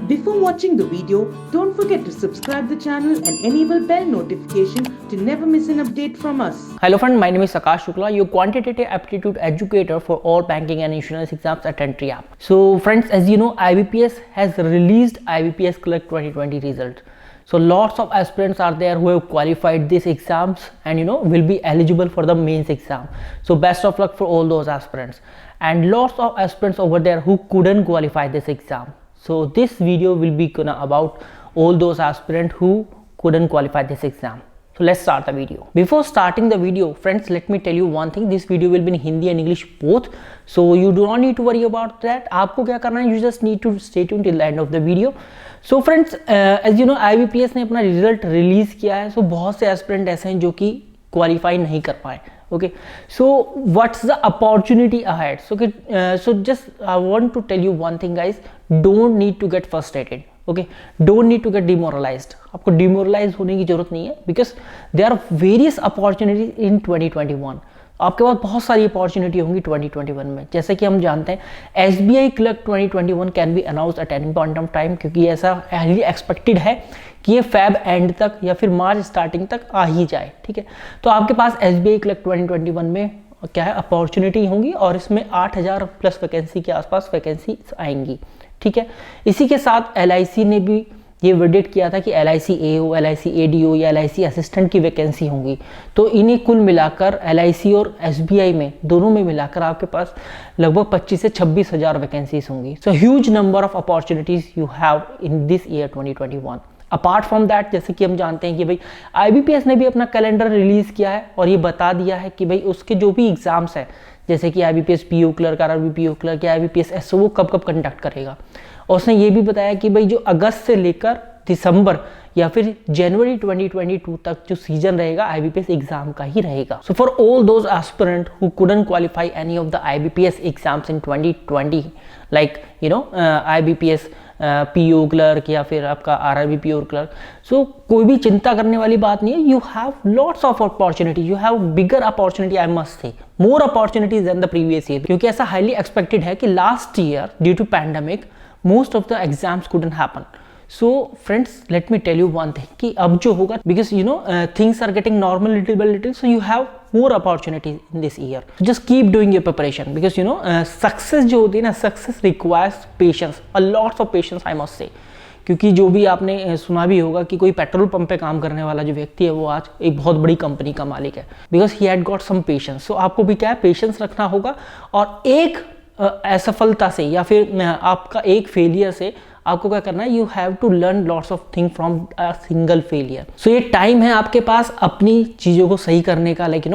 Before watching the video, don't forget to subscribe the channel and enable bell notification to never miss an update from us. Hello friend, my name is Akash Shukla, your quantitative aptitude educator for all banking and insurance exams at Entry App. So friends, as you know, IBPS has released IBPS Clerk 2020 result. So lots of aspirants are there who have qualified these exams and will be eligible for the mains exam. So best of luck for all those aspirants. And lots of aspirants over there who couldn't qualify this exam. So this video will be about all those aspirants who couldn't qualify this exam. So let's start the video. Before starting the video, friends, let me tell you one thing. This video will be in Hindi and English both. So you do not need to worry about that. आपको क्या करना है? You just need to stay tuned till the end of the video. So friends, as you know, IBPS ने अपना result release किया है. So बहुत से एस्पिरेंट ऐसे हैं जो कि क्वालिफाई नहीं कर पाए. Okay, so what's the opportunity ahead? So just I want to tell you one thing, guys. Don't need to get frustrated. Okay, don't need to get demoralized. आपको demoralize होने की जरूरत नहीं है because there are various opportunities in 2021. आपके पास बहुत सारी opportunity होंगी 2021 में. जैसे कि हम जानते हैं SBI clerk 2021 can be announce at any point of time, क्योंकि ऐसा हाईली एक्सपेक्टेड है कि ये फेब एंड तक या फिर मार्च स्टार्टिंग तक आ ही जाए. ठीक है, तो आपके पास SBI क्लर्क 2021 में क्या है अपॉर्चुनिटी होंगी और इसमें 8000 प्लस वैकेंसी के आसपास वैकेंसी आएंगी. ठीक है, इसी के साथ LIC ने भी ये वर्डिक्ट किया था कि LIC AO, LIC ADO या LIC असिस्टेंट की वैकेंसी होंगी. तो इन्हें कुल मिलाकर LIC और SBI में दोनों में मिलाकर आपके पास लगभग 25 से 26 हज़ार वैकेंसीज होंगी. So huge number of opportunities you have in this year 2021. Apart from that, जैसे कि हम जानते हैं कि भाई IBPS ने भी अपना कैलेंडर रिलीज किया है और ये बता दिया है कि भाई उसके जो भी एग्जाम्स हैं, जैसे कि IBPS PO clerk, RRB PO clerk या IBPS SO, वो कब कब कंडक्ट करेगा. और उसने ये भी बताया कि भाई जो अगस्त से लेकर दिसंबर या फिर जनवरी 2022 तक जो सीजन रहेगा IBPS एग्जाम का ही रहेगा. So for all those aspirant who couldn't qualify any of the IBPS exams in 2020 like IBPS PO clerk या फिर आपका RRB PO क्लर्क, सो कोई भी चिंता करने वाली बात नहीं है. You have lots of opportunity, you have bigger opportunity, I must say more opportunities than the previous year, क्योंकि ऐसा हाईली एक्सपेक्टेड है कि last year due to pandemic most of the exams couldn't happen. So friends, let me tell you one thing कि अब जो होगा, because things are getting normal little by little, so you have more opportunities in this year. So just keep doing your preparation because success जो होती है ना, success requires patience, a lot of patience I must say. क्योंकि जो भी आपने सुना भी होगा कि कोई पेट्रोल पंप पे काम करने वाला जो व्यक्ति है वो आज एक बहुत बड़ी कंपनी का मालिक है, because he had got some patience. So आपको भी क्या है, पेशेंस रखना होगा. और एक असफलता से या फिर आपका एक फेलियर से आपको क्या करना है, you have to learn lots of thing from a single failure. So ये टाइम है आपके पास अपनी चीज़ों को सही करने का. Like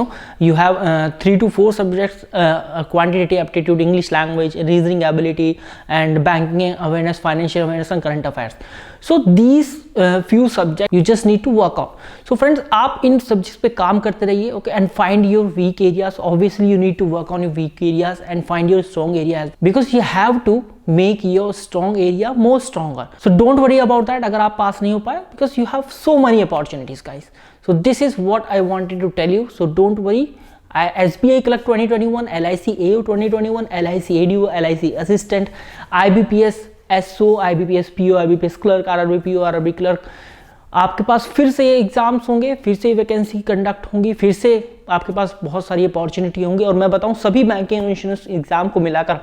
you have 3 to 4 subjects, quantitative aptitude, English language, reasoning ability and banking awareness, financial awareness and current affairs. So these few subjects you just need to work on. So friends, आप इन subjects पे काम करते रहिए, okay, and find your weak areas. Obviously you need to work on your weak areas and find your strong areas because you have to make your strong area more stronger. So don't worry about that अगर आप पास नहीं हो पाए, because you have so many opportunities, guys. So this is what I wanted to tell you. So don't worry. SBI Clerk 2021, LIC AO 2021, LIC ADO, LIC Assistant, IBPS SO, IBPS PO, IBPS clerk, RRB PO, RRB clerk, आपके पास फिर से exams होंगे, फिर से vacancy conduct होंगी, फिर से आपके पास बहुत सारी अपॉर्चुनिटी होंगी. और मैं बताऊं सभी बैंकिंग इंश्योरेंस एग्जाम को मिलाकर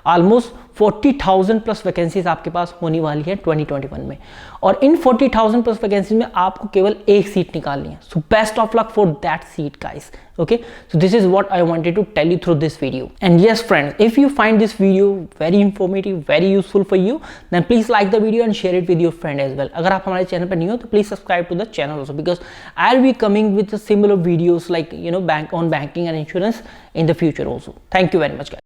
ऑलमोस्ट 40,000 प्लस वैकेंसीज आपके पास होने वाली है 2021 में. और इन 40,000 प्लस वैकेंसीज में आपको केवल एक सीट निकालनी है. So best of luck for that seat, guys. Okay, so this is what I wanted to tell you through this video. And yes friends, if you find this video very informative, very useful for you, then please like the video and share it with your friend as well. अगर आप हमारे channel पर नहीं हो तो please subscribe to the channel also, because I'll be coming with similar videos like bank on banking and insurance in the future also. Thank you very much, guys.